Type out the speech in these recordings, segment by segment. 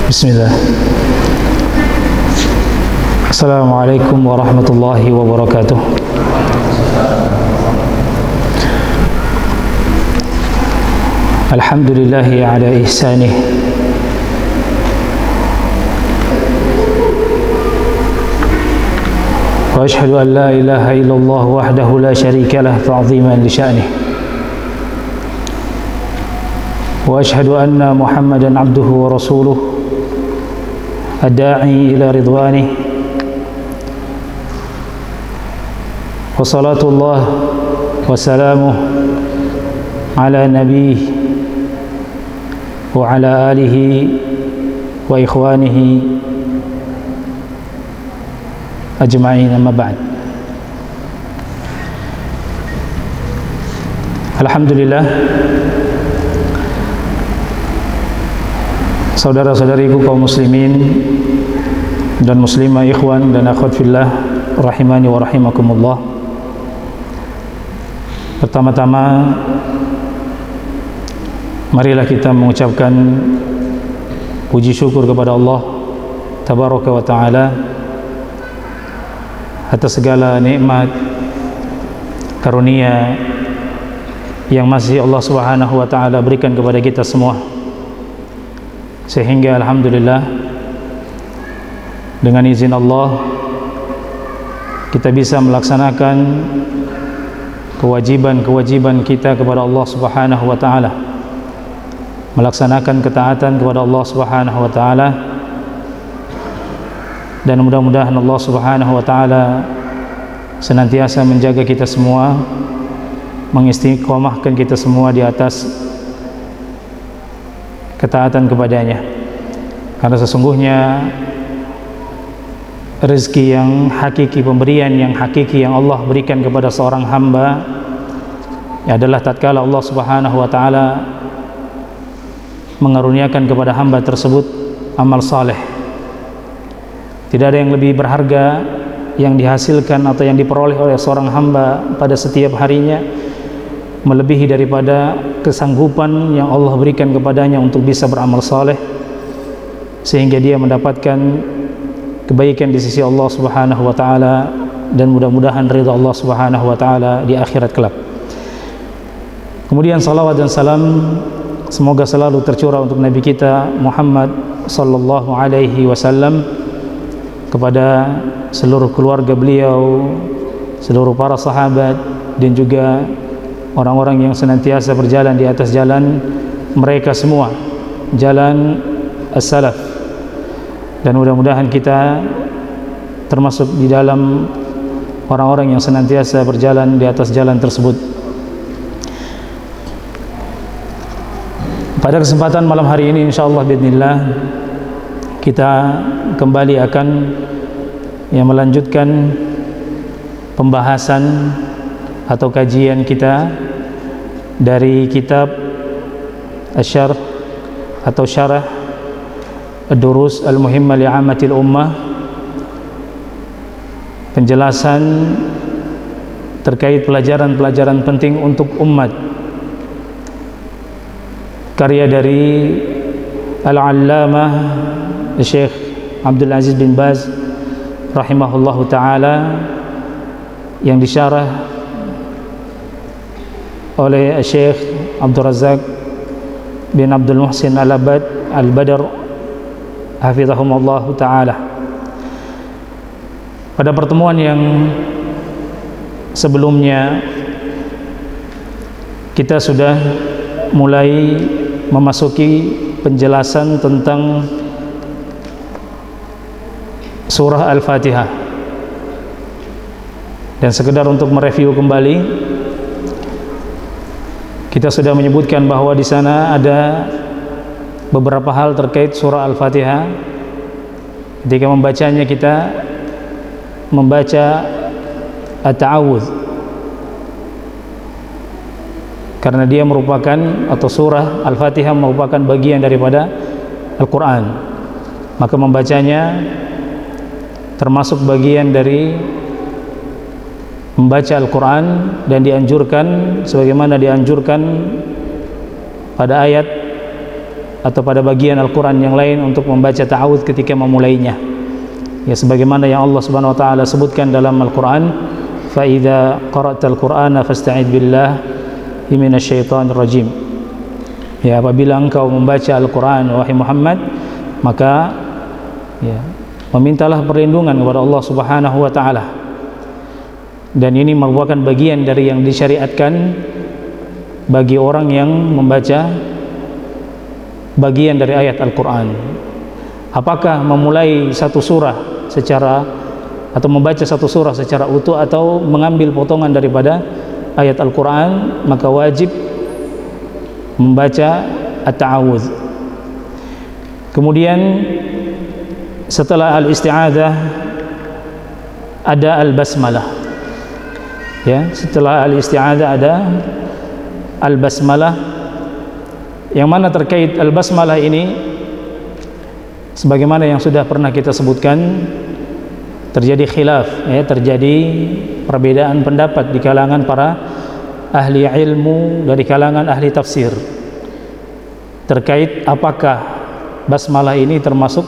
Bismillah. Assalamualaikum warahmatullahi wabarakatuh. Alhamdulillahi ala ihsanih. Wa ashhadu an la ilaha illallah wahdahu la syarika lah ta'ziman li sya'nih. Wa ashhadu anna Muhammadan abduhu wa rasuluh ad-da'i ila ridwanih. Wa salatullah wa salamuh ala nabiih wa ala alihi wa ikhwanihi ajma'in, amma ba'd. Alhamdulillah, saudara-saudariku kaum muslimin dan muslimah, ikhwan dan akhwat fillah rahimani wa rahimakumullah. Pertama-tama marilah kita mengucapkan puji syukur kepada Allah tabaraka wa ta'ala atas segala nikmat karunia yang masih Allah Subhanahu wa ta'ala berikan kepada kita semua, sehingga alhamdulillah dengan izin Allah kita bisa melaksanakan kewajiban-kewajiban kita kepada Allah Subhanahu wa ta'ala, melaksanakan ketaatan kepada Allah Subhanahu wa ta'ala, dan mudah-mudahan Allah Subhanahu wa ta'ala senantiasa menjaga kita semua, mengistiqomahkan kita semua di atas ketaatan kepadanya. Karena sesungguhnya rezeki yang hakiki, pemberian yang hakiki yang Allah berikan kepada seorang hamba adalah tatkala Allah Subhanahu wa ta'ala mengaruniakan kepada hamba tersebut amal saleh. Tidak ada yang lebih berharga yang dihasilkan atau yang diperoleh oleh seorang hamba pada setiap harinya melebihi daripada kesanggupan yang Allah berikan kepadanya untuk bisa beramal saleh, sehingga dia mendapatkan kebaikan di sisi Allah Subhanahu wa ta'ala dan mudah-mudahan ridha Allah Subhanahu wa ta'ala di akhirat kelak. Kemudian salawat dan salam semoga selalu tercurah untuk Nabi kita Muhammad sallallahu alaihi wasallam, kepada seluruh keluarga beliau, seluruh para sahabat, dan juga orang-orang yang senantiasa berjalan di atas jalan mereka semua, jalan as-salaf. Dan mudah-mudahan kita termasuk di dalam orang-orang yang senantiasa berjalan di atas jalan tersebut. Pada kesempatan malam hari ini insyaallah biidznillah kita kembali akan melanjutkan pembahasan atau kajian kita dari kitab Asy-Syarh atau Syarah Ad-Durus Al-Muhimmah Li'ammatil Ummah, penjelasan terkait pelajaran-pelajaran penting untuk umat, karya dari Al-Allamah Syekh Abdul Aziz bin Baz rahimahullahu ta'ala, yang disyarah oleh Syekh Abdul Razak bin Abdul Muhsin Al-Badr hafizahumullahu ta'ala. Pada pertemuan yang sebelumnya kita sudah mulai memasuki penjelasan tentang surah Al-Fatihah, dan sekedar untuk mereview kembali, kita sudah menyebutkan bahwa di sana ada beberapa hal terkait surah Al-Fatihah. Ketika membacanya kita membaca at-ta'awudz, karena dia merupakan, atau surah Al-Fatihah merupakan bagian daripada Al-Quran, maka membacanya termasuk bagian dari membaca Al-Quran, dan dianjurkan sebagaimana dianjurkan pada ayat atau pada bagian Al-Quran yang lain untuk membaca ta'awudz ketika memulainya. Ya, sebagaimana yang Allah Subhanahu wa taala sebutkan dalam Al-Quran, fa idza qara'tal Qur'ana fasta'id billahi minasyaitonir rajim. Ya, apabila engkau membaca Al-Quran wahai Muhammad, maka ya, memintalah perlindungan kepada Allah Subhanahu wa taala. Dan ini merupakan bagian dari yang disyariatkan bagi orang yang membaca bagian dari ayat Al-Quran. Apakah memulai satu surah secara, atau membaca satu surah secara utuh, atau mengambil potongan daripada ayat Al-Quran, maka wajib membaca at-ta'awudz. Kemudian setelah al-isti'adzah ada al-basmalah. Ya, setelah al-isti'adzah ada al-basmalah, yang mana terkait al-basmalah ini, sebagaimana yang sudah pernah kita sebutkan, terjadi khilaf, ya, terjadi perbedaan pendapat di kalangan para ahli ilmu, dari kalangan ahli tafsir, terkait apakah basmalah ini termasuk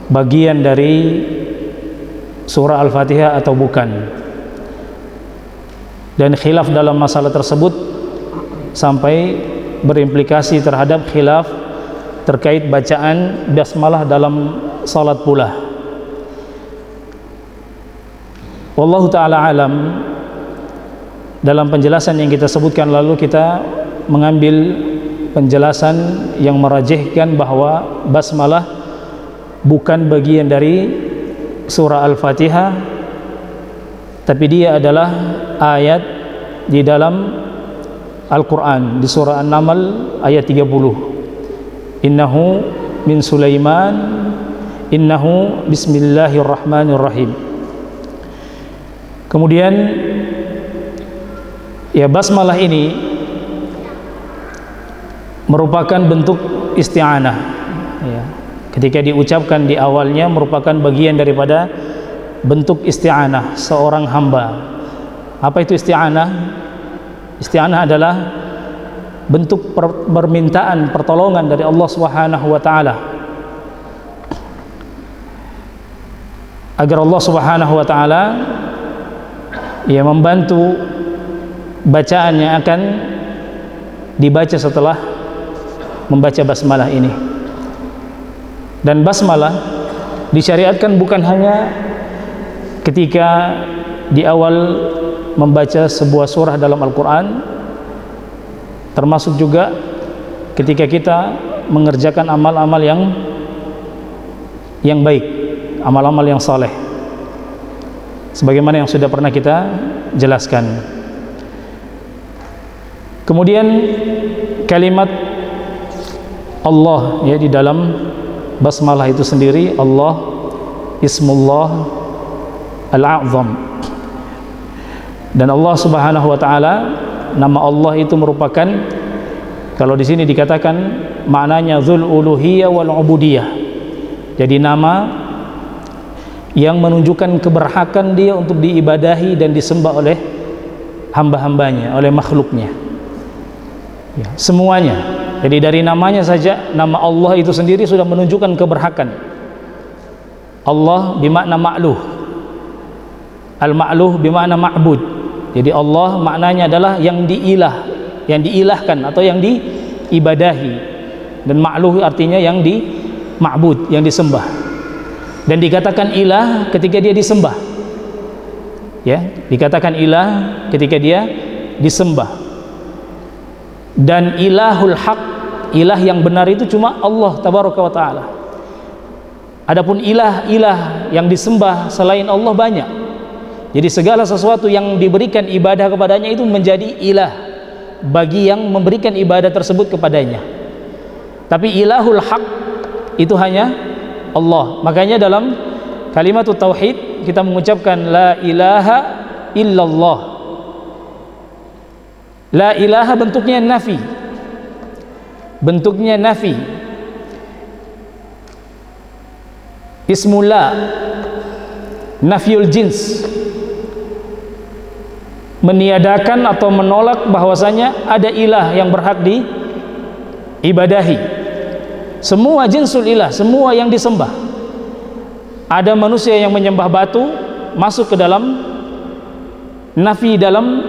bagian dari surah Al-Fatihah atau bukan. Dan khilaf dalam masalah tersebut sampai berimplikasi terhadap khilaf terkait bacaan basmalah dalam salat pula. Wallahu ta'ala alam. Dalam penjelasan yang kita sebutkan lalu, kita mengambil penjelasan yang merajihkan bahwa basmalah bukan bagian dari surah Al-Fatihah, tapi dia adalah ayat di dalam Al-Quran, di surah An-Naml ayat 30. Innahu min Sulaiman, innahu bismillahirrahmanirrahim. Kemudian ya, basmalah ini merupakan bentuk isti'anah, ya. Ketika diucapkan di awalnya merupakan bagian daripada bentuk isti'anah seorang hamba. Apa itu isti'anah? Isti'anah adalah bentuk permintaan pertolongan dari Allah Subhanahu wa taala, agar Allah Subhanahu wa taala ya membantu bacaan yang akan dibaca setelah membaca basmalah ini. Dan basmalah disyariatkan bukan hanya ketika di awal membaca sebuah surah dalam Al-Quran, termasuk juga ketika kita mengerjakan amal-amal yang baik, amal-amal yang saleh, sebagaimana yang sudah pernah kita jelaskan. Kemudian kalimat Allah, ya, di dalam basmalah itu sendiri, Allah, Ismullah Al-A'zam. Dan Allah Subhanahu wa taala, nama Allah itu merupakan, kalau di sini dikatakan maknanya Dzul Uluhiyah wal Ubudiyah. Jadi nama yang menunjukkan keberhakan dia untuk diibadahi dan disembah oleh hamba-hambanya, oleh makhluknya, ya, semuanya. Jadi dari namanya saja, nama Allah itu sendiri sudah menunjukkan keberhakan. Allah bimakna ma'luh, al-ma'luh bimakna ma'bud. Jadi Allah maknanya adalah yang yang diilahkan atau yang diibadahi, dan ma'luh artinya yang ma'bud, yang disembah. Dan dikatakan ilah ketika dia disembah, ya, dikatakan ilah ketika dia disembah. Dan ilahul haq, ilah yang benar itu cuma Allah tabaraka wa taala. Adapun ilah-ilah yang disembah selain Allah banyak. Jadi segala sesuatu yang diberikan ibadah kepadanya itu menjadi ilah bagi yang memberikan ibadah tersebut kepadanya. Tapi ilahul haq itu hanya Allah. Makanya dalam kalimat tauhid kita mengucapkan la ilaha illallah. La ilaha bentuknya nafi, bentuknya nafi. Ismullah nafiyul jins, meniadakan atau menolak bahwasanya ada ilah yang berhak diibadahi. semua jinsul ilah, semua yang disembah. Ada manusia yang menyembah batu, masuk ke dalam nafi dalam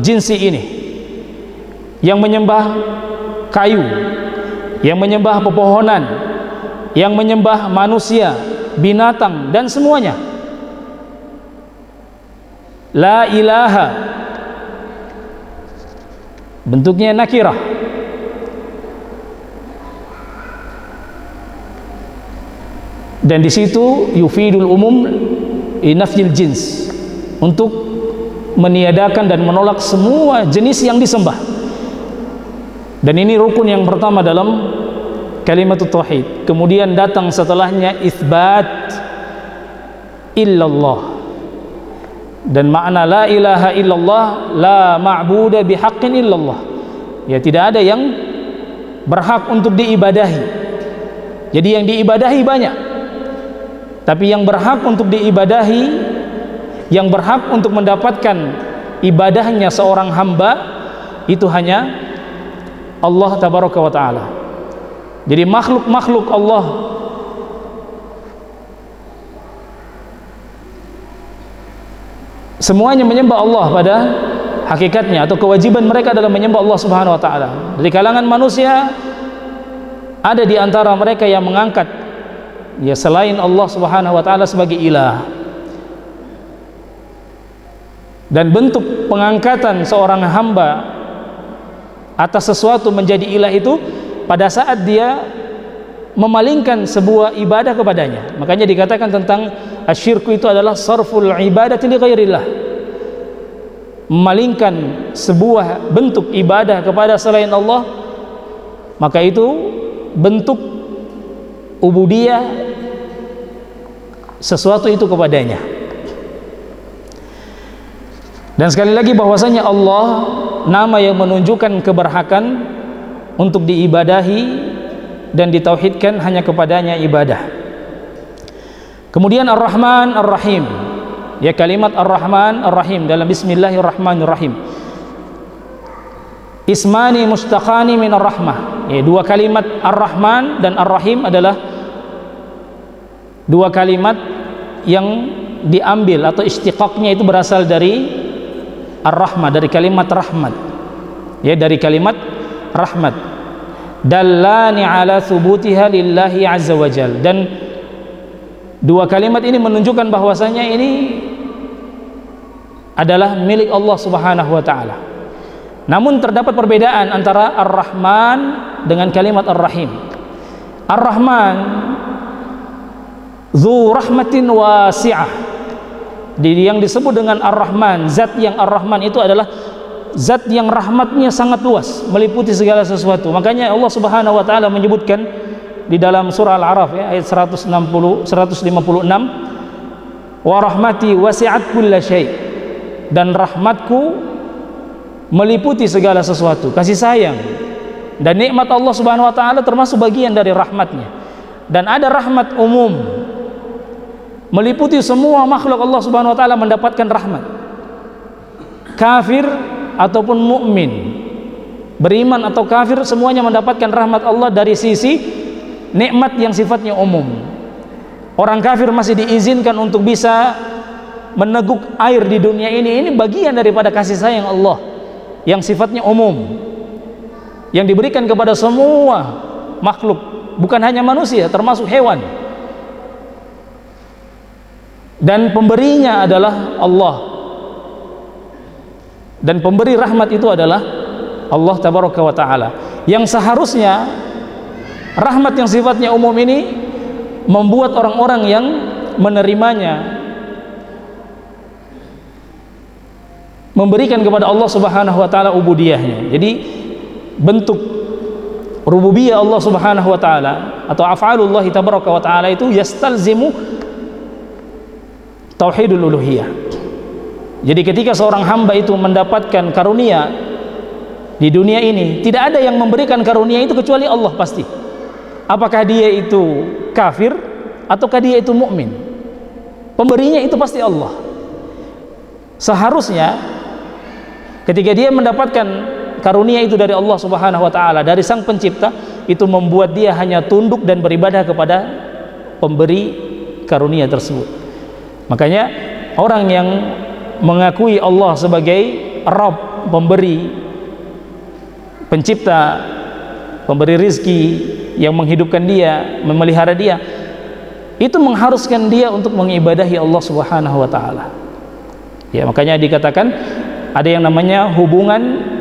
jinsi ini. Yang menyembah kayu, yang menyembah pepohonan, yang menyembah manusia, binatang, dan semuanya. La ilaha, bentuknya nakirah. Dan di situ yufidul umum inafil jins, untuk meniadakan dan menolak semua jenis yang disembah. Dan ini rukun yang pertama dalam kalimat tauhid. Kemudian datang setelahnya itsbat illallah. Dan makna la ilaha illallah, la ma'budu bihaqqin illallah. Ya, tidak ada yang berhak untuk diibadahi. Jadi yang diibadahi banyak, tapi yang berhak untuk diibadahi, yang berhak untuk mendapatkan ibadahnya seorang hamba, itu hanya Allah tabaraka wa ta'ala. Jadi makhluk-makhluk Allah semuanya menyembah Allah pada hakikatnya, atau kewajiban mereka adalah menyembah Allah subhanahu wa ta'ala. Dari kalangan manusia ada di antara mereka yang mengangkat ya selain Allah subhanahu wa ta'ala sebagai ilah. Dan bentuk pengangkatan seorang hamba atas sesuatu menjadi ilah itu pada saat dia memalingkan sebuah ibadah kepadanya. Makanya dikatakan tentang asyirku itu adalah sarful ibadati li ghairillah, memalingkan sebuah bentuk ibadah kepada selain Allah. Maka itu bentuk ubudiyah sesuatu itu kepadanya. Dan sekali lagi bahwasanya Allah nama yang menunjukkan keberhakan untuk diibadahi dan ditauhidkan hanya kepadanya ibadah. Kemudian Ar-Rahman Ar-Rahim, ya, kalimat Ar-Rahman Ar-Rahim dalam Bismillahirrahmanirrahim. Ismani mustaqani min Ar-Rahmah, ya, dua kalimat Ar-Rahman dan Ar-Rahim adalah dua kalimat yang diambil atau istiqaqnya itu berasal dari Ar-Rahmah, dari kalimat rahmat, ya, dari kalimat rahmat. Dallani ala thubutiha lillahi azza wajal. Dan dua kalimat ini menunjukkan bahwasanya ini adalah milik Allah subhanahu wa ta'ala. Namun terdapat perbedaan antara Ar-Rahman dengan kalimat Ar-Rahim. Ar-Rahman dzu rahmatin wasi'ah. Yang disebut dengan Ar-Rahman, zat yang Ar-Rahman itu adalah zat yang rahmatnya sangat luas, meliputi segala sesuatu. Makanya Allah subhanahu wa ta'ala menyebutkan di dalam surah Al-A'raf, ya, ayat 156, wa rahmati wasi'at kulla syai', dan rahmatku meliputi segala sesuatu. Kasih sayang dan nikmat Allah subhanahu wa ta'ala termasuk bagian dari rahmatnya. Dan ada rahmat umum, meliputi semua makhluk Allah subhanahu wa ta'ala mendapatkan rahmat. Kafir ataupun mukmin, beriman atau kafir, semuanya mendapatkan rahmat Allah dari sisi nikmat yang sifatnya umum. Orang kafir masih diizinkan untuk bisa meneguk air di dunia ini bagian daripada kasih sayang Allah yang sifatnya umum, yang diberikan kepada semua makhluk, bukan hanya manusia, termasuk hewan. Dan pemberinya adalah Allah, dan pemberi rahmat itu adalah Allah tabaraka wa ta'ala, yang seharusnya rahmat yang sifatnya umum ini membuat orang-orang yang menerimanya memberikan kepada Allah subhanahu wa ta'ala ubudiyahnya. Jadi bentuk rububiyah Allah subhanahu wa ta'ala atau af'alullah tabaraka wa ta'ala itu yastalzimu tauhidul uluhiyah. Jadi ketika seorang hamba itu mendapatkan karunia di dunia ini, tidak ada yang memberikan karunia itu kecuali Allah pasti. Apakah dia itu kafir ataukah dia itu mukmin, pemberinya itu pasti Allah. Seharusnya ketika dia mendapatkan karunia itu dari Allah Subhanahu wa taala, dari Sang Pencipta, itu membuat dia hanya tunduk dan beribadah kepada pemberi karunia tersebut. Makanya orang yang mengakui Allah sebagai Rabb, pemberi, pencipta, pemberi rizki, yang menghidupkan dia, memelihara dia, itu mengharuskan dia untuk mengibadahi Allah Subhanahu wa taala. Ya, makanya dikatakan ada yang namanya hubungan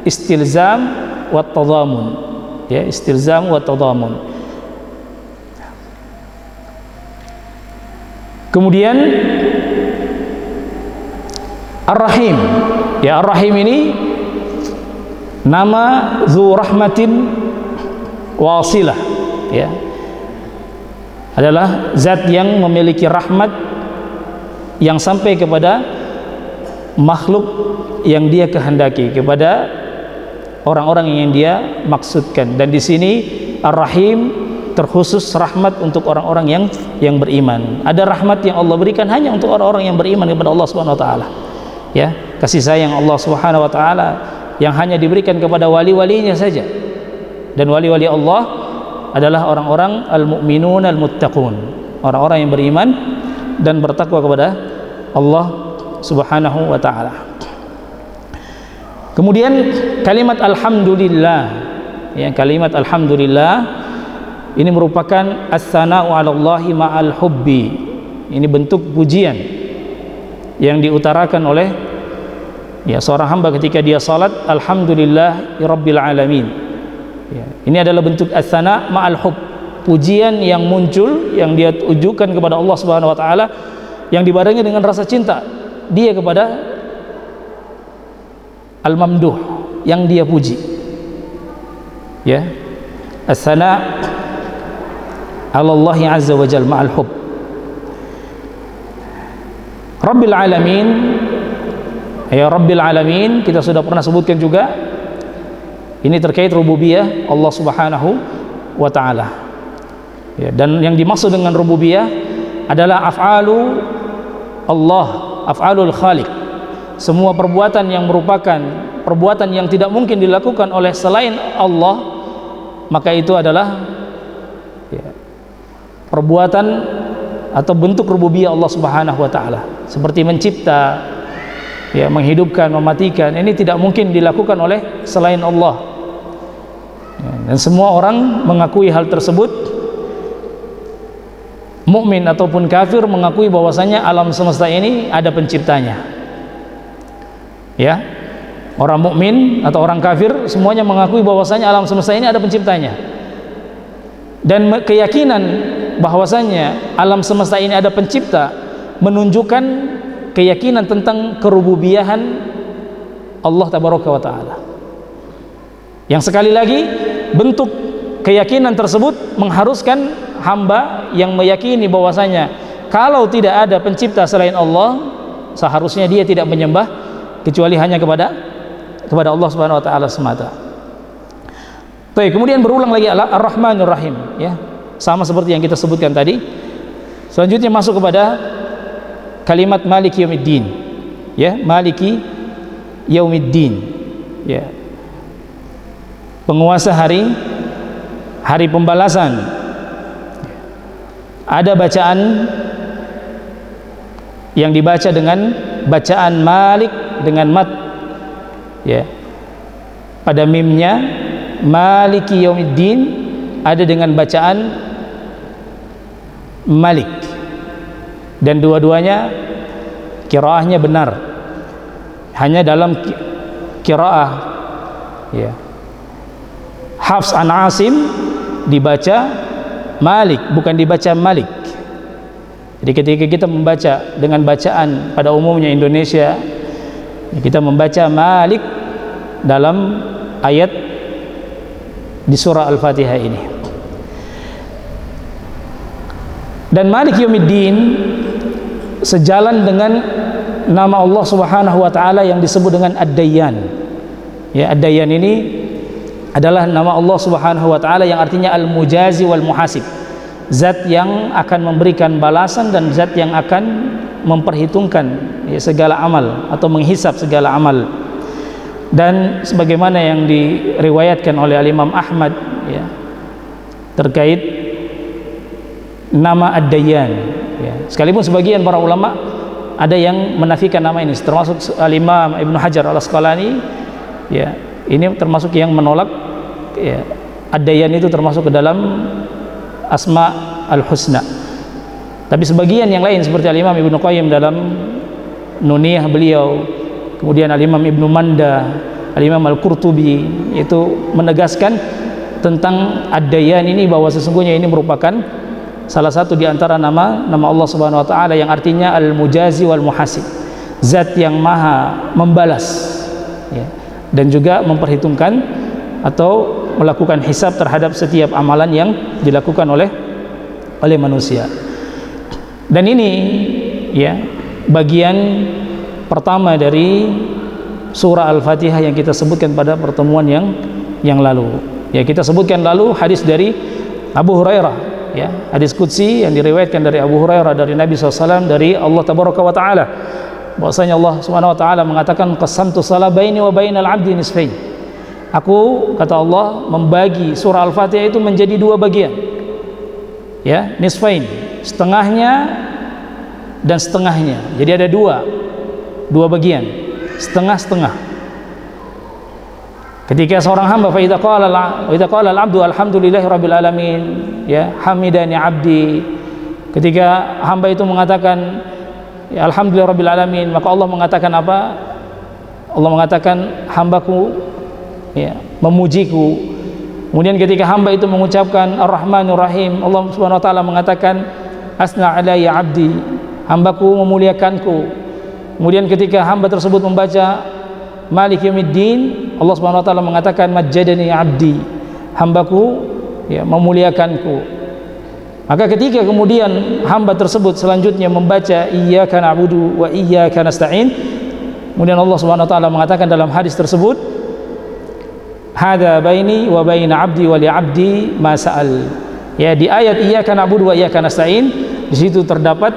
istilzam wa tadhamun. Ya, istilzam wa tadhamun. Kemudian Ar-Rahim. Ya, Ar-Rahim ini nama Dzu Rahmatin Wasilah, ya. Adalah zat yang memiliki rahmat yang sampai kepada makhluk yang dia kehendaki, kepada orang-orang yang dia maksudkan. Dan di sini Ar-Rahim terkhusus rahmat untuk orang-orang yang beriman. Ada rahmat yang Allah berikan hanya untuk orang-orang yang beriman kepada Allah Subhanahu wa taala. Ya, kasih sayang Allah Subhanahu wa taala yang hanya diberikan kepada wali-walinya saja. Dan wali-wali Allah adalah orang-orang al-mu'minun al-muttaqun, orang-orang yang beriman dan bertakwa kepada Allah Subhanahu wa taala. Kemudian kalimat alhamdulillah, ya, kalimat alhamdulillah ini merupakan as-sana'u 'ala Allahi ma'al hubbi. Ini bentuk pujian yang diutarakan oleh, ya, seorang hamba ketika dia salat, alhamdulillah rabbil alamin. Ya, ini adalah bentuk as-sana' ma'al hub, pujian yang muncul, yang dia tujukan kepada Allah Subhanahu wa taala, yang dibarengi dengan rasa cinta dia kepada al-mamduh, yang dia puji. Ya, as-sana' 'ala Allah azza wa jalla ma'al hub. Rabbil alamin, ya, Rabbil alamin kita sudah pernah sebutkan juga. Ini terkait rububiyah Allah Subhanahu wa taala. Ya, dan yang dimaksud dengan rububiyah adalah af'alu Allah, af'alul khaliq. Semua perbuatan yang merupakan perbuatan yang tidak mungkin dilakukan oleh selain Allah, maka itu adalah, ya, perbuatan atau bentuk rububiyah Allah Subhanahu wa taala. Seperti mencipta, ya, menghidupkan, mematikan, ini tidak mungkin dilakukan oleh selain Allah. Ya, dan semua orang mengakui hal tersebut. Mukmin ataupun kafir mengakui bahwasanya alam semesta ini ada penciptanya. Ya, orang mukmin atau orang kafir semuanya mengakui bahwasanya alam semesta ini ada penciptanya. Dan keyakinan bahwasanya alam semesta ini ada pencipta menunjukkan keyakinan tentang kerububiyahan Allah tabaraka wa taala. Yang sekali lagi, bentuk keyakinan tersebut mengharuskan hamba yang meyakini bahwasanya kalau tidak ada pencipta selain Allah, seharusnya dia tidak menyembah kecuali hanya kepada Allah Subhanahu wa taala semata. Baik, kemudian berulang lagi Ar-Rahmanur Rahim, ya. Sama seperti yang kita sebutkan tadi. Selanjutnya masuk kepada kalimat Maliki Yaumiddin, ya, Maliki Yaumiddin, ya, penguasa hari pembalasan. Ada bacaan yang dibaca dengan bacaan Malik dengan mat, ya, pada mimnya Maliki Yaumiddin, ada dengan bacaan Malik, dan dua-duanya qiraahnya benar, hanya dalam qiraah, ya, Hafs an Asim dibaca Malik, bukan dibaca Malik. Jadi ketika kita membaca dengan bacaan pada umumnya Indonesia, kita membaca Malik dalam ayat di surah Al-Fatihah ini. Dan Malik Yaumiddin sejalan dengan nama Allah Subhanahu wa taala yang disebut dengan Ad-Dayyan. Ya, Ad-Dayyan ini adalah nama Allah Subhanahu wa taala yang artinya Al-Mujazi wal Muhasib. Zat yang akan memberikan balasan dan zat yang akan memperhitungkan, ya, segala amal atau menghisap segala amal. Dan sebagaimana yang diriwayatkan oleh Imam Ahmad ya, terkait nama Ad-Dayyan ya. Sekalipun sebagian para ulama ada yang menafikan nama ini, termasuk Imam Ibnu Hajar Al-Asqalani ya, ini termasuk yang menolak ya, Ad-Dayyan itu termasuk ke dalam Asma Al-Husna. Tapi sebagian yang lain seperti Imam Ibnu Qayyim dalam Nuniyah beliau, kemudian Imam Ibnu Manda, Imam Al-Qurtubi itu menegaskan tentang Ad-Dayyan ini bahwa sesungguhnya ini merupakan salah satu di antara nama Allah Subhanahu wa taala yang artinya Al-Mujazi wal Muhasib, zat yang maha membalas ya, dan juga memperhitungkan atau melakukan hisab terhadap setiap amalan yang dilakukan oleh manusia. Dan ini ya bagian pertama dari surah Al-Fatihah yang kita sebutkan pada pertemuan yang lalu. Ya, kita sebutkan lalu hadis dari Abu Hurairah ya, hadis qudsi yang diriwayatkan dari Abu Hurairah dari Nabi SAW dari Allah Tabaraka wa Ta'ala, bahwasanya Allah Subhanahu wa taala mengatakan qasamtu salat baini wa bainal 'abdi nisfain. Aku, kata Allah, membagi surah Al-Fatihah itu menjadi dua bagian. Ya, nisfain, setengahnya dan setengahnya. Jadi ada dua bagian, setengah-setengah. Ketika seorang hamba fa idza qala al-'abdu alhamdulillahi rabbil alamin ya hamidani 'abdi, ketika hamba itu mengatakan ya, alhamdulillah rabbil alamin, maka Allah mengatakan apa? Allah mengatakan hambaku ya memujiku. Kemudian ketika hamba itu mengucapkan ar-rahmanur rahim, Allah Subhanahu wa taala mengatakan asna alayya 'abdi, hambaku memuliakanku. Kemudian ketika hamba tersebut membaca Malik Yaumiddin, Allah Subhanahu wa taala mengatakan majjadani 'abdi, hambaku ya memuliakanku. Maka ketika kemudian hamba tersebut selanjutnya membaca iyyaka na'budu wa iyyaka nasta'in, kemudian Allah Subhanahu wa taala mengatakan dalam hadis tersebut hadza baini wa baina 'abdi wa li 'abdi ma sa'al. Ya, di ayat iyyaka na'budu wa iyyaka nasta'in, di situ terdapat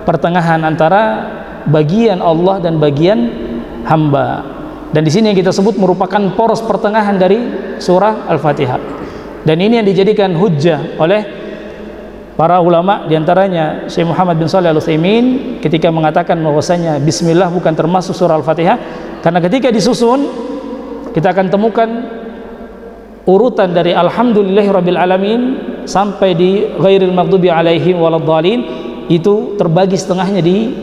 pertengahan antara bagian Allah dan bagian hamba. Dan di sini yang kita sebut merupakan poros pertengahan dari surah Al-Fatihah. Dan ini yang dijadikan hujjah oleh para ulama, diantaranya Syekh Muhammad bin Shalih Al-Utsaimin ketika mengatakan bahwasanya bismillah bukan termasuk surah Al-Fatihah, karena ketika disusun kita akan temukan urutan dari alhamdulillahirabbil alamin sampai di ghairil maghdubi alaihim waladdallin, itu terbagi setengahnya di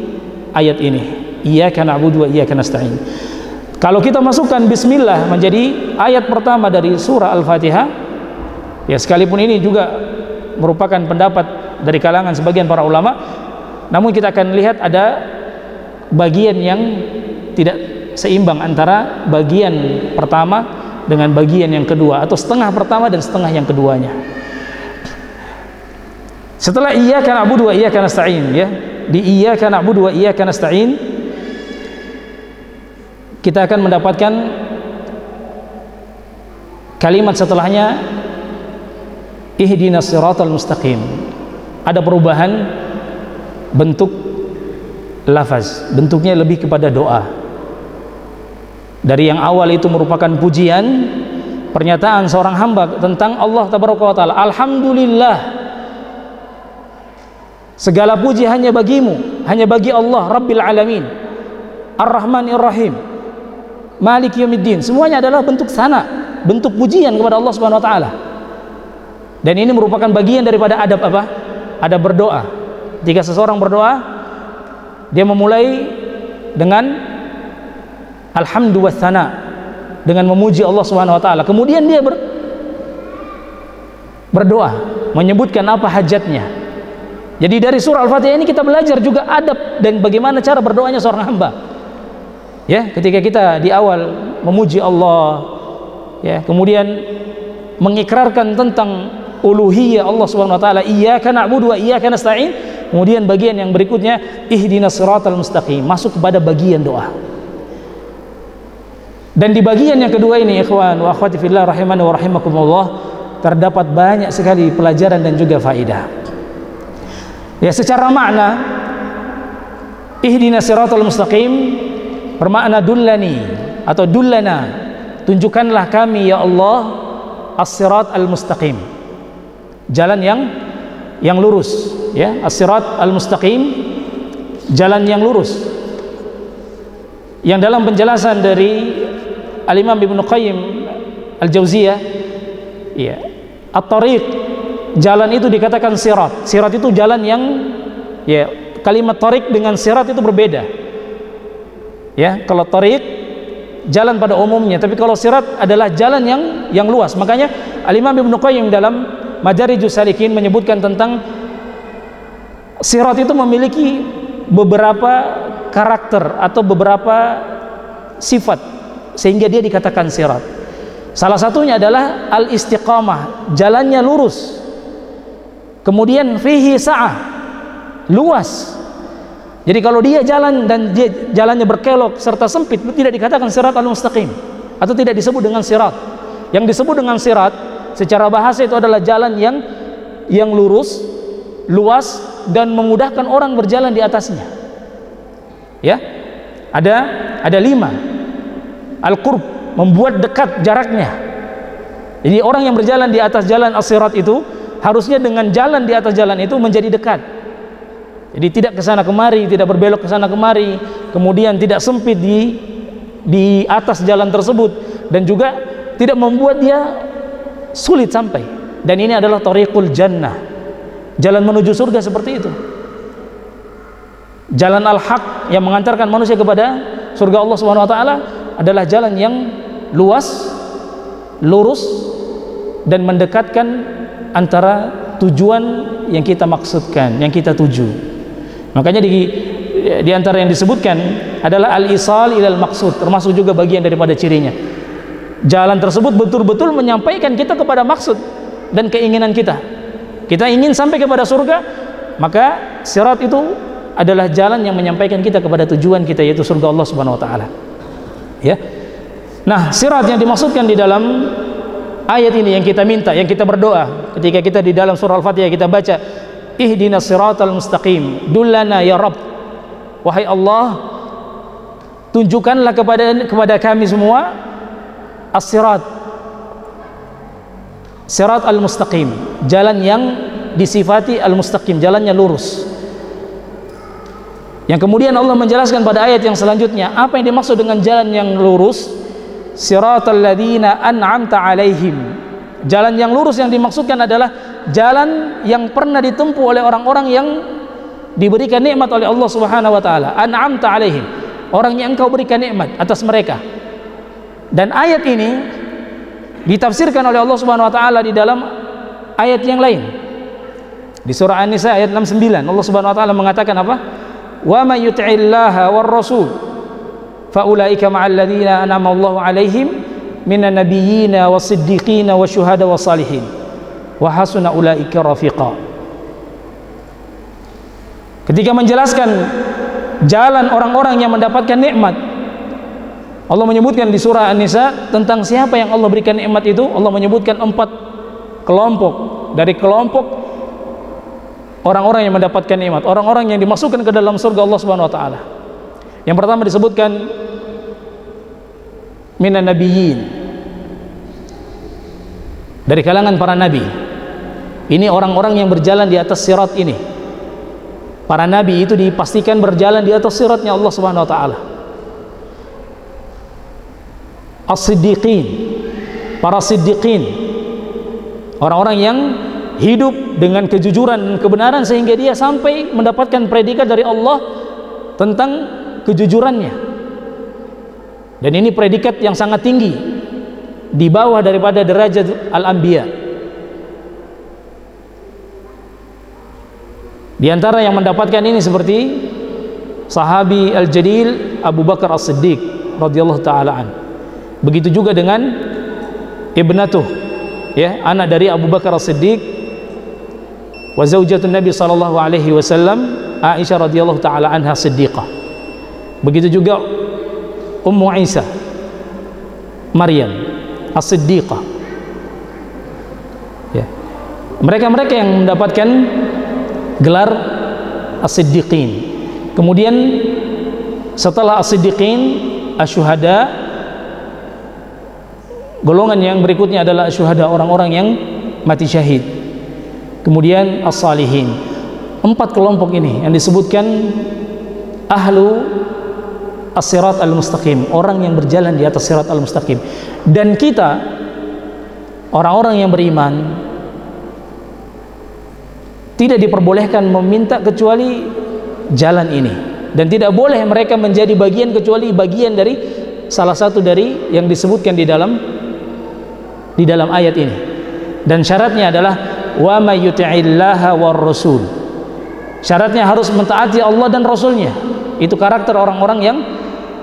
ayat ini, iyyaka na'budu wa iyyaka nasta'in. Kalau kita masukkan bismillah menjadi ayat pertama dari surah Al-Fatihah, ya sekalipun ini juga merupakan pendapat dari kalangan sebagian para ulama, namun kita akan lihat ada bagian yang tidak seimbang antara bagian pertama dengan bagian yang kedua, atau setengah pertama dan setengah yang keduanya. Setelah iyyaka na'budu wa iyyaka nasta'in, ya, di iyyaka na'budu wa iyyaka nasta'in kita akan mendapatkan kalimat setelahnya ihdinas siratal mustaqim. Ada perubahan bentuk lafaz, bentuknya lebih kepada doa. Dari yang awal itu merupakan pujian, pernyataan seorang hamba tentang Allah Tabaraka wa Ta'ala, alhamdulillah, segala puji hanya bagimu, hanya bagi Allah Rabbil Alamin, Ar-Rahmanir Rahim, Malik Yaumiddin. Semuanya adalah bentuk sana, bentuk pujian kepada Allah Subhanahu wa taala. Dan ini merupakan bagian daripada adab apa? Adab berdoa. Jika seseorang berdoa, dia memulai dengan alhamdu wa tsana, dengan memuji Allah Subhanahu wa taala. Kemudian dia berdoa, menyebutkan apa hajatnya. Jadi dari surah Al-Fatihah ini kita belajar juga adab dan bagaimana cara berdoanya seorang hamba. Ya, ketika kita di awal memuji Allah, ya, kemudian mengikrarkan tentang uluhiyah Allah Subhanahu wa taala, iyyaka na'budu wa iyyaka nasta'in, kemudian bagian yang berikutnya ihdinas siratal mustaqim, masuk kepada bagian doa. Dan di bagian yang kedua ini, ikhwan wa akhwati fillah rahimani wa rahimakumullah, terdapat banyak sekali pelajaran dan juga faedah. Ya, secara makna ihdinas siratal mustaqim bermakna dullani atau dullana, tunjukkanlah kami ya Allah as-sirat al-mustaqim, jalan yang lurus, ya, as-sirat al-mustaqim, jalan yang lurus. Yang dalam penjelasan dari Al-Imam Ibnu Qayyim Al-Jauziyah, ya, at-tariq, jalan itu dikatakan sirat. Sirat itu jalan yang, ya, kalimat tariq dengan sirat itu berbeda. Ya, kalau tariq jalan pada umumnya, tapi kalau sirat adalah jalan yang luas. Makanya Al-Imam Ibnu Qayyim dalam Madarijus Salikin menyebutkan tentang sirat itu memiliki beberapa karakter atau beberapa sifat sehingga dia dikatakan sirat. Salah satunya adalah al-istiqamah, jalannya lurus. Kemudian fihi sa'ah, luas. Jadi kalau dia jalan dan dia jalannya berkelok serta sempit, tidak dikatakan sirat al-mustaqim atau tidak disebut dengan sirat. Yang disebut dengan sirat secara bahasa itu adalah jalan yang lurus, luas, dan memudahkan orang berjalan di atasnya. Ya, ada 5. Al-qurb, membuat dekat jaraknya. Jadi orang yang berjalan di atas jalan as-sirat itu harusnya dengan jalan di atas jalan itu menjadi dekat. Jadi tidak kesana kemari, tidak berbelok kesana kemari, kemudian tidak sempit di atas jalan tersebut, dan juga tidak membuat dia sulit sampai. Dan ini adalah thariqul jannah, jalan menuju surga seperti itu. Jalan al-haq yang mengantarkan manusia kepada surga Allah Subhanahu wa taala adalah jalan yang luas, lurus, dan mendekatkan antara tujuan yang kita maksudkan, yang kita tuju. Makanya di antara yang disebutkan adalah al-isal ilal maksud, termasuk juga bagian daripada cirinya. Jalan tersebut betul-betul menyampaikan kita kepada maksud dan keinginan kita. Kita ingin sampai kepada surga, maka sirat itu adalah jalan yang menyampaikan kita kepada tujuan kita, yaitu surga Allah Subhanahu wa taala. Ya. Nah, sirat yang dimaksudkan di dalam ayat ini yang kita minta, yang kita berdoa ketika kita di dalam surah Al-Fatihah kita baca ihdinas siratal mustaqim, dullana ya Rabb. Wahai Allah, tunjukkanlah kepada kami semua as-sirat, sirat al-mustaqim, jalan yang disifati al-mustaqim, jalannya lurus. Yang kemudian Allah menjelaskan pada ayat yang selanjutnya apa yang dimaksud dengan jalan yang lurus. Siratal ladzina an'amta alaihim, jalan yang lurus yang dimaksudkan adalah jalan yang pernah ditempuh oleh orang-orang yang diberikan nikmat oleh Allah Subhanahu wa taala. An'amta alaihim, orang yang engkau berikan nikmat atas mereka. Dan ayat ini ditafsirkan oleh Allah Subhanahu wa taala di dalam ayat yang lain. Di surah An-Nisa ayat 69 Allah Subhanahu wa taala mengatakan apa? Wa may yuti'illaha war rasul fa ulaika ma'al ladzina an'ama Allahu 'alaihim minan nabiyyina was-siddiqina wasyuhada was-salihin wa hasuna ulaika rafiqa. Ketika menjelaskan jalan orang-orang yang mendapatkan nikmat, Allah menyebutkan di surah An-Nisa tentang siapa yang Allah berikan nikmat itu. Allah menyebutkan 4 kelompok dari kelompok orang-orang yang mendapatkan nikmat, orang-orang yang dimasukkan ke dalam surga Allah Subhanahu wa taala. Yang pertama disebutkan minan nabiyyin, dari kalangan para nabi. Ini orang-orang yang berjalan di atas sirat ini. Para nabi itu dipastikan berjalan di atas siratnya Allah Subhanahu wa taala. As-siddiqin, para siddiqin, orang-orang yang hidup dengan kejujuran dan kebenaran sehingga dia sampai mendapatkan predikat dari Allah tentang kejujurannya. Dan ini predikat yang sangat tinggi, di bawah daripada derajat al-anbiya. Di antara yang mendapatkan ini seperti sahabi al-jalil Abu Bakar As-Siddiq radhiyallahu taala an. Begitu juga dengan ibnatuh, ya, anak dari Abu Bakar As-Siddiq wa zaujatun Nabi sallallahu alaihi wasallam Aisyah radhiyallahu taala anha siddiqah. Begitu juga Ummu Isa Maryam as-siddiqah. Ya. Mereka-mereka yang mendapatkan gelar as-siddiqin. Kemudian setelah as-siddiqin, asyuhada, Golongan yang berikutnya adalah syuhada, orang-orang yang mati syahid. Kemudian as-salihin. 4 kelompok ini yang disebutkan ahlu as-sirat al-mustaqim, orang yang berjalan di atas sirat al-mustaqim. Dan kita, orang-orang yang beriman, tidak diperbolehkan meminta kecuali jalan ini, dan tidak boleh mereka menjadi bagian kecuali bagian dari salah satu dari yang disebutkan di dalam ayat ini. Dan syaratnya adalah wa may yuti'illaha war rasul. Syaratnya harus mentaati Allah dan Rasulnya. Itu karakter orang-orang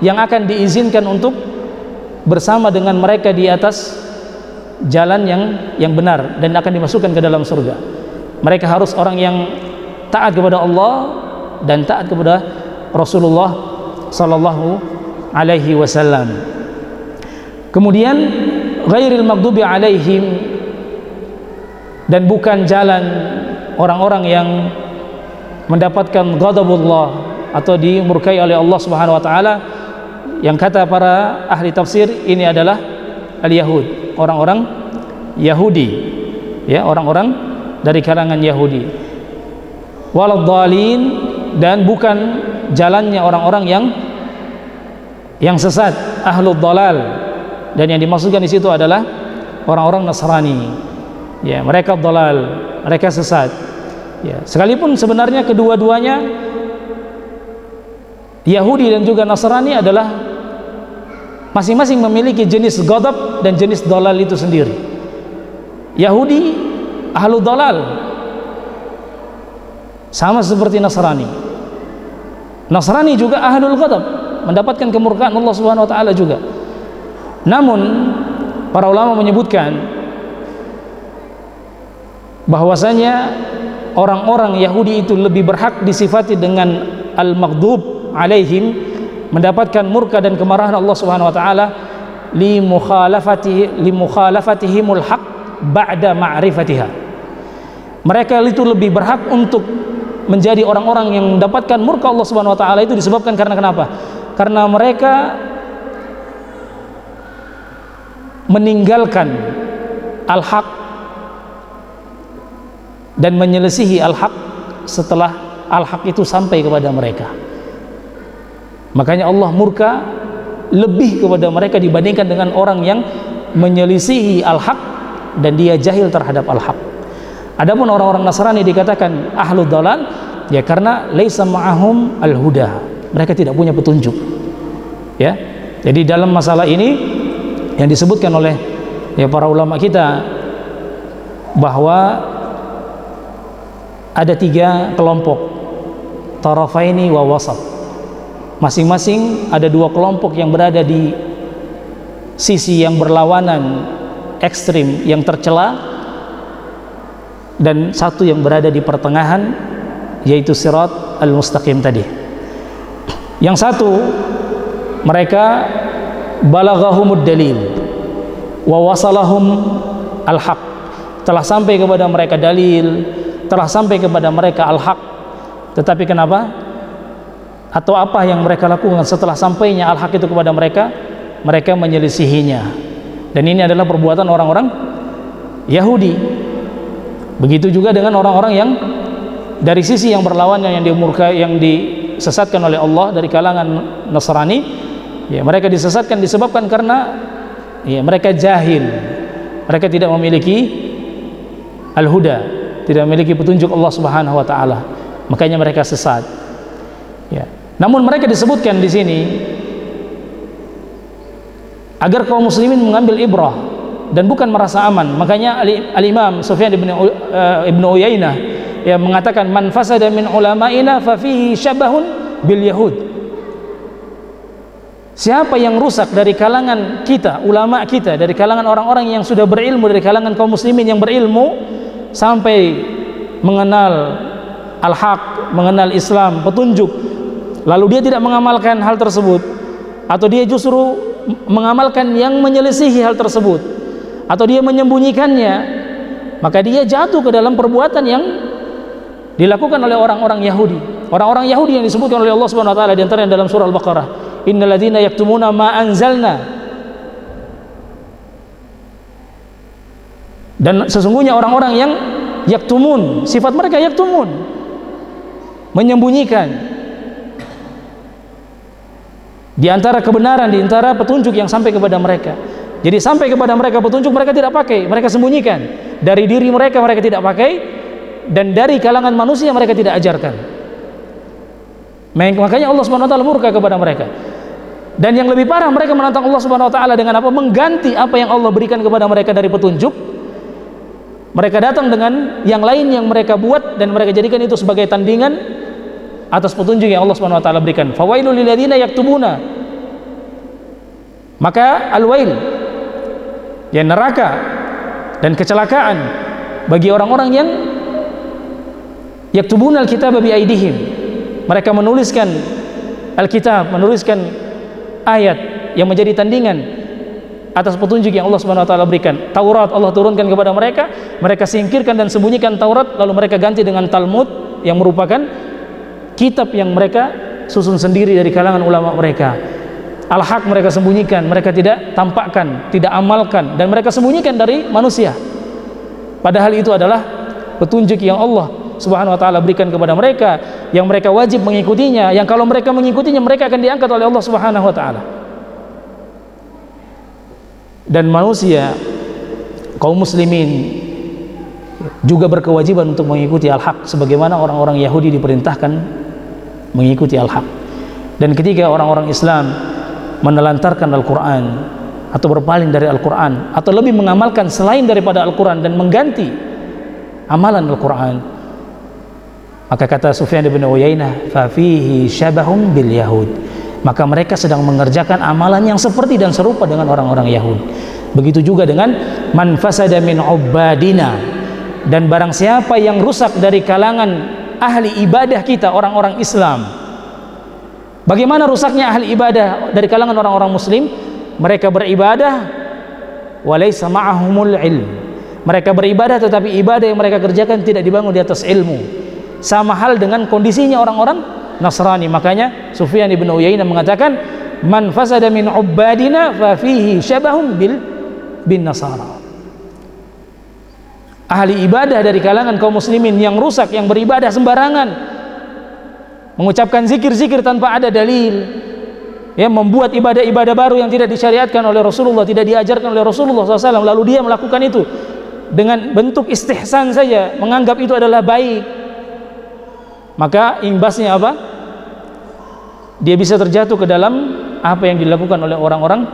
yang akan diizinkan untuk bersama dengan mereka di atas jalan yang benar dan akan dimasukkan ke dalam surga. Mereka harus orang yang taat kepada Allah dan taat kepada Rasulullah sallallahu alaihi wasallam. Kemudian ghairil maghdubi alaihim, dan bukan jalan orang-orang yang mendapatkan ghadabullah atau dimurkai oleh Allah Subhanahu wa taala, yang kata para ahli tafsir ini adalah al-Yahud, orang-orang Yahudi, ya, orang-orang dari kalangan Yahudi. Waladhdallin, dan bukan jalannya orang-orang yang sesat, ahlul dhalal, dan yang dimaksudkan di situ adalah orang-orang Nasrani. Ya, mereka dhalal, mereka sesat. Ya, sekalipun sebenarnya kedua-duanya, Yahudi dan juga Nasrani, adalah masing-masing memiliki jenis ghadab dan jenis dhalal itu sendiri. Yahudi ahlul dhalal, sama seperti Nasrani. Nasrani juga ahlul ghadab, mendapatkan kemurkaan Allah Subhanahu wa taala juga. Namun para ulama menyebutkan bahwasanya orang-orang Yahudi itu lebih berhak disifati dengan al-maghdub alaihim, mendapatkan murka dan kemarahan Allah Subhanahu wa taala li mukhalafatihimul haq ba'da ma'rifatiha. Mereka itu lebih berhak untuk menjadi orang-orang yang mendapatkan murka Allah Subhanahu wa taala itu disebabkan karena kenapa? Karena mereka meninggalkan al-haq dan menyelisihi al-haq setelah al-haq itu sampai kepada mereka. Makanya Allah murka lebih kepada mereka dibandingkan dengan orang yang menyelisihi al-haq dan dia jahil terhadap al-haq. Adapun orang-orang Nasrani dikatakan ahlud dhalal, ya, karena laisa ma'ahum al-huda, mereka tidak punya petunjuk. Ya, jadi dalam masalah ini yang disebutkan oleh para ulama kita bahwa ada 3 kelompok, tarafaini wa wasat. Masing-masing ada 2 kelompok yang berada di sisi yang berlawanan, ekstrim, yang tercela, dan satu yang berada di pertengahan, yaitu sirat al-mustaqim tadi. Yang satu, mereka balaghahumud dalil wa wasalahum al-haq, telah sampai kepada mereka dalil, telah sampai kepada mereka al-haq, tetapi kenapa atau apa yang mereka lakukan setelah sampainya al-haq itu kepada mereka? Mereka menyelisihinya. Dan ini adalah perbuatan orang-orang Yahudi. Begitu juga dengan orang-orang yang dari sisi yang berlawannya, yang dimurkai, yang disesatkan oleh Allah dari kalangan Nasrani. Ya, mereka disesatkan disebabkan karena mereka jahil, mereka tidak memiliki al-huda, tidak memiliki petunjuk Allah Subhanahu wa taala, makanya mereka sesat. Ya. Namun mereka disebutkan di sini agar kaum muslimin mengambil ibrah dan bukan merasa aman. Makanya al-Imam Sufyan ibn Uyainah yang mengatakan man fasada min ulama'ina fa fihi syabahun bil yahud. Siapa yang rusak dari kalangan kita, ulama kita, dari kalangan orang-orang yang sudah berilmu, dari kalangan kaum muslimin yang berilmu, sampai mengenal al-haq, mengenal Islam, petunjuk, lalu dia tidak mengamalkan hal tersebut, atau dia justru mengamalkan yang menyelisihi hal tersebut, atau dia menyembunyikannya, maka dia jatuh ke dalam perbuatan yang dilakukan oleh orang-orang Yahudi. Orang-orang Yahudi yang disebutkan oleh Allah Subhanahu wa taala di antaranya dalam surah Al-Baqarah, innal ladzina yaktumuna ma anzalna Dan sesungguhnya orang-orang yang yaktumun, sifat mereka yaktumun, menyembunyikan di antara kebenaran, di antara petunjuk yang sampai kepada mereka. Jadi sampai kepada mereka petunjuk, mereka tidak pakai, mereka sembunyikan. Dari diri mereka, mereka tidak pakai, dan dari kalangan manusia mereka tidak ajarkan. Makanya Allah Subhanahu wa taala murka kepada mereka. Dan yang lebih parah, mereka menantang Allah Subhanahu wa taala dengan apa? Mengganti apa yang Allah berikan kepada mereka dari petunjuk. Mereka datang dengan yang lain yang mereka buat dan mereka jadikan itu sebagai tandingan atas petunjuk yang Allah Subhanahu wa taala berikan. Fawailul lil ladzina yaktubuna. Maka al-wail, ya neraka dan kecelakaan bagi orang-orang yang yaktubuna al-kitaba bi aidihim. Mereka menuliskan Alkitab, menuliskan ayat yang menjadi tandingan atas petunjuk yang Allah Subhanahu wa taala berikan. Taurat Allah turunkan kepada mereka, mereka singkirkan dan sembunyikan Taurat, lalu mereka ganti dengan Talmud yang merupakan kitab yang mereka susun sendiri dari kalangan ulama mereka. Al-haq mereka sembunyikan, mereka tidak tampakkan, tidak amalkan, dan mereka sembunyikan dari manusia. Padahal itu adalah petunjuk yang Allah Subhanahu wa taala berikan kepada mereka, yang mereka wajib mengikutinya, yang kalau mereka mengikutinya mereka akan diangkat oleh Allah Subhanahu wa taala. Dan manusia, kaum muslimin juga berkewajiban untuk mengikuti al-haq sebagaimana orang-orang Yahudi diperintahkan mengikuti al-haq. Dan ketika orang-orang Islam menelantarkan Al-Quran atau berpaling dari Al-Quran atau lebih mengamalkan selain daripada Al-Quran dan mengganti amalan Al-Quran, maka kata Sufyan bin Uyainah, fa fihi syabahum bil yahud, maka mereka sedang mengerjakan amalan yang seperti dan serupa dengan orang-orang Yahudi. Begitu juga dengan man fasada min ubadina, dan barang siapa yang rusak dari kalangan ahli ibadah kita, orang-orang Islam. Bagaimana rusaknya ahli ibadah dari kalangan orang-orang muslim? Mereka beribadah walaysa ma'ahumul ilm, mereka beribadah tetapi ibadah yang mereka kerjakan tidak dibangun di atas ilmu. Sama hal dengan kondisinya orang-orang Nasrani. Makanya Sufyan bin Uyainah mengatakan, man fasada min ubadina fa fihi syabahum bin nasara. Ahli ibadah dari kalangan kaum muslimin yang rusak, yang beribadah sembarangan, mengucapkan zikir-zikir tanpa ada dalil, ya, membuat ibadah-ibadah baru yang tidak disyariatkan oleh Rasulullah, tidak diajarkan oleh Rasulullah SAW, lalu dia melakukan itu dengan bentuk istihsan saja, menganggap itu adalah baik. Maka imbasnya apa? Dia bisa terjatuh ke dalam apa yang dilakukan oleh orang-orang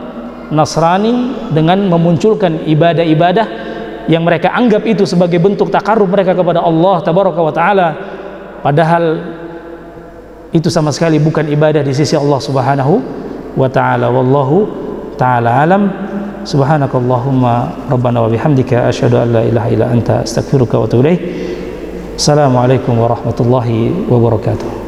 Nasrani dengan memunculkan ibadah-ibadah yang mereka anggap itu sebagai bentuk takarrub mereka kepada Allah Tabaraka wa Ta'ala, padahal itu sama sekali bukan ibadah di sisi Allah Subhanahu wa Ta'ala. Wallahu ta'ala alam. Subhanakallahumma rabbana wa bihamdika asyhadu an la ilaha illa anta astaghfiruka wa atubu ilaik. Assalamualaikum warahmatullahi wabarakatuh.